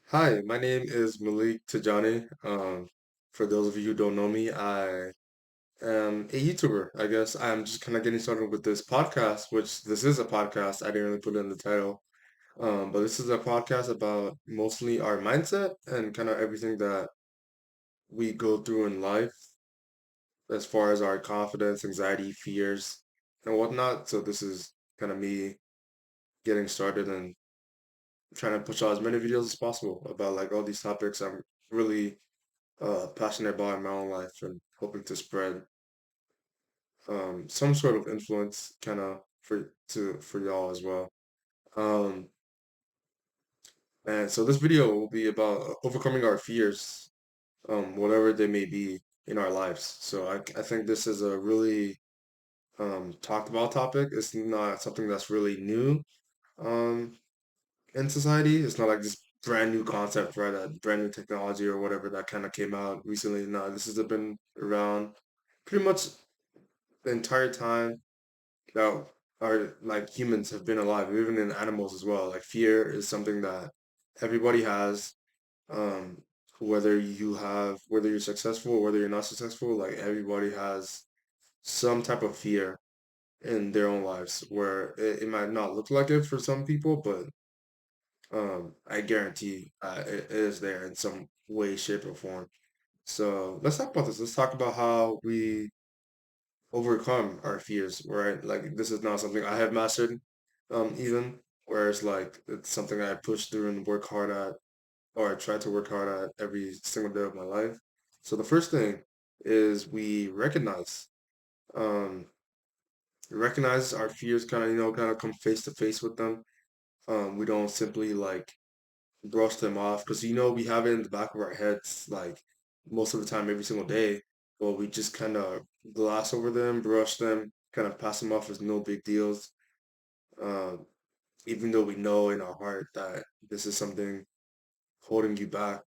Hi, my name is Malik Tajani. For those of you who don't know me, I am a YouTuber. I guess I'm just kind of getting started with this podcast, which this is a podcast. I didn't really put it in the title. But this is a podcast about mostly our mindset and kind of everything that we go through in life as far as our confidence, anxiety, fears, and whatnot. So this is kind of me getting started and trying to push out as many videos as possible about like all these topics I'm really passionate about in my own life and hoping to spread some sort of influence kind of for y'all as well. Um, and so this video will be about overcoming our fears, whatever they may be in our lives. So I think this is a really talked about topic. It's not something that's really new um, in society. It's not like this brand new concept, right? A brand new technology or whatever that kind of came out recently. No, this has been around pretty much the entire time that our like humans have been alive, even in animals as well. Like fear is something that everybody has. Um, whether you're successful or whether you're not successful, like everybody has some type of fear in their own lives where it might not look like it for some people, but I guarantee it is there in some way, shape, or form. So let's talk about this. Let's talk about how we overcome our fears, right? Like this is not something I have mastered, even, whereas like it's something I push through and work hard at, or I try to work hard at every single day of my life. So the first thing is we um, recognize our fears, kind of, kind of come face to face with them. We don't simply like brush them off because we have it in the back of our heads like most of the time every single day, but we just kind of gloss over them, brush them, kind of pass them off as no big deals, um, even though we know in our heart that this is something holding you back.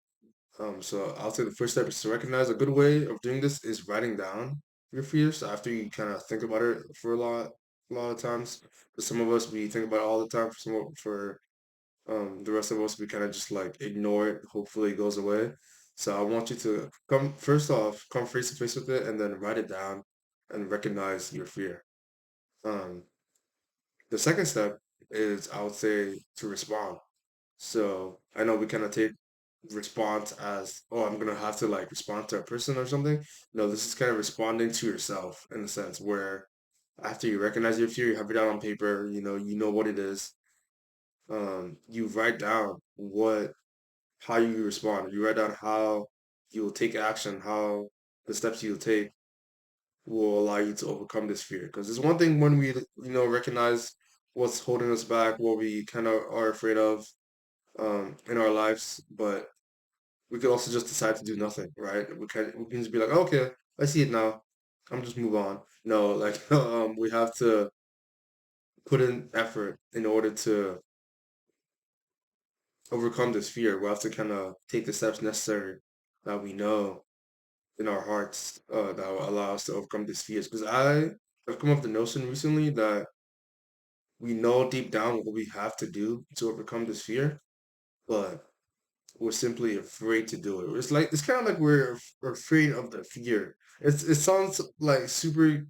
So I'll say the first step is to recognize. A good way of doing this is writing down your fears after you kind of think about it for a lot of times. For some of us, we think about it all the time. For the rest of us, we kind of just like ignore it. Hopefully, it goes away. So I want you to come first off, come face to face with it, and then write it down and recognize your fear. Um, the second step is, I would say, to respond. So I know we kind of take response as, oh, I'm gonna have to like respond to a person or something. No, this is kind of responding to yourself in a sense where after you recognize your fear, you have it down on paper. You know what it is. You write down how you respond. You write down how you'll take action, how the steps you'll take will allow you to overcome this fear. Because it's one thing when we, recognize what's holding us back, what we kind of are afraid of in our lives, but we could also just decide to do nothing, right? We can just be like, okay, I see it now. I'm just move on. No, like we have to put in effort in order to overcome this fear. We have to kind of take the steps necessary that we know in our hearts that will allow us to overcome these fears. Because I've come up with the notion recently that we know deep down what we have to do to overcome this fear, but we're simply afraid to do it. It's kind of like we're afraid of the fear. It sounds like super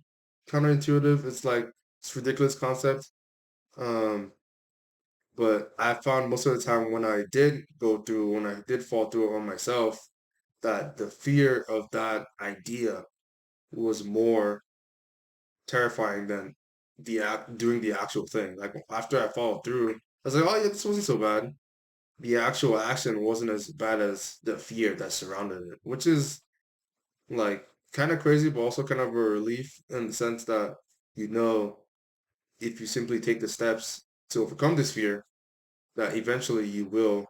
counterintuitive. It's ridiculous concept. Um, but I found most of the time when I did fall through on myself, that the fear of that idea was more terrifying than doing the actual thing. Like after I followed through, I was like, oh yeah, this wasn't so bad. The actual action wasn't as bad as the fear that surrounded it, which is like kind of crazy, but also kind of a relief in the sense that you know if you simply take the steps to overcome this fear, that eventually you will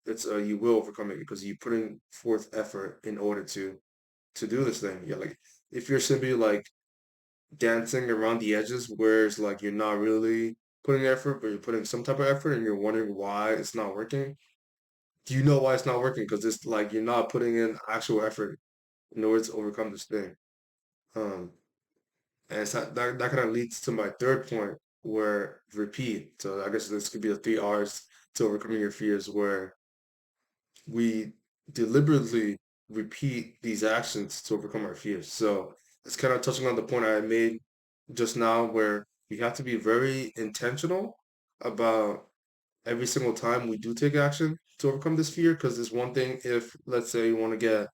overcome it because you're putting forth effort in order to do this thing. Yeah, like if you're simply like dancing around the edges, where it's like you're not really putting effort, but you're putting some type of effort, and you're wondering why it's not working. Do you know why it's not working? Because it's like you're not putting in actual effort in order to overcome this thing. Um, and that kind of leads to my third point, where repeat. So I guess this could be the three R's to overcoming your fears, where we deliberately repeat these actions to overcome our fears. So it's kind of touching on the point I made just now, where we have to be very intentional about every single time we do take action to overcome this fear. Because it's one thing if, let's say, you want to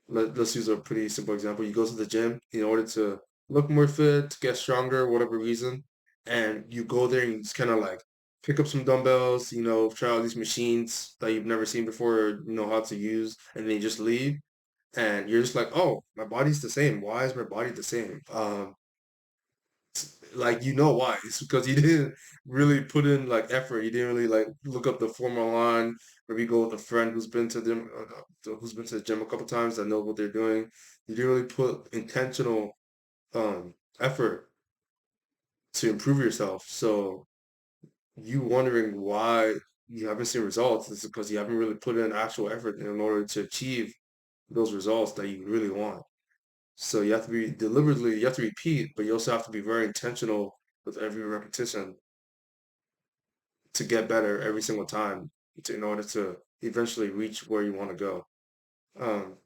let's use a pretty simple example. You go to the gym in order to look more fit, to get stronger, whatever reason, and you go there and you just kind of like pick up some dumbbells, try out these machines that you've never seen before or know how to use, and then you just leave, and you're just like, oh, my body's the same. Why is my body the same? Like why? It's because you didn't really put in like effort. You didn't really like look up the form online. Maybe go with a friend who's been to the gym a couple times that knows what they're doing. You didn't really put intentional effort to improve yourself. So you wondering why you haven't seen results is because you haven't really put in actual effort in order to achieve those results that you really want. So you have to be deliberately, you have to repeat, but you also have to be very intentional with every repetition to get better every single time in order to eventually reach where you want to go. Um,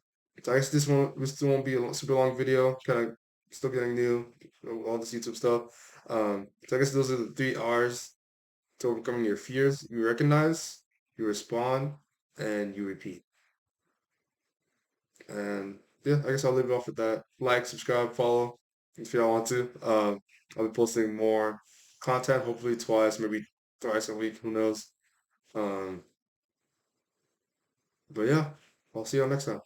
so I guess this won't be a super long video, kind of still getting new, all this YouTube stuff. So I guess those are the 3 R's to overcoming your fears. You recognize, you respond, and you repeat. And yeah, I guess I'll leave it off with that. Like, subscribe, follow if y'all want to. I'll be posting more content, hopefully twice, maybe thrice a week, who knows. Um, but yeah, I'll see y'all next time.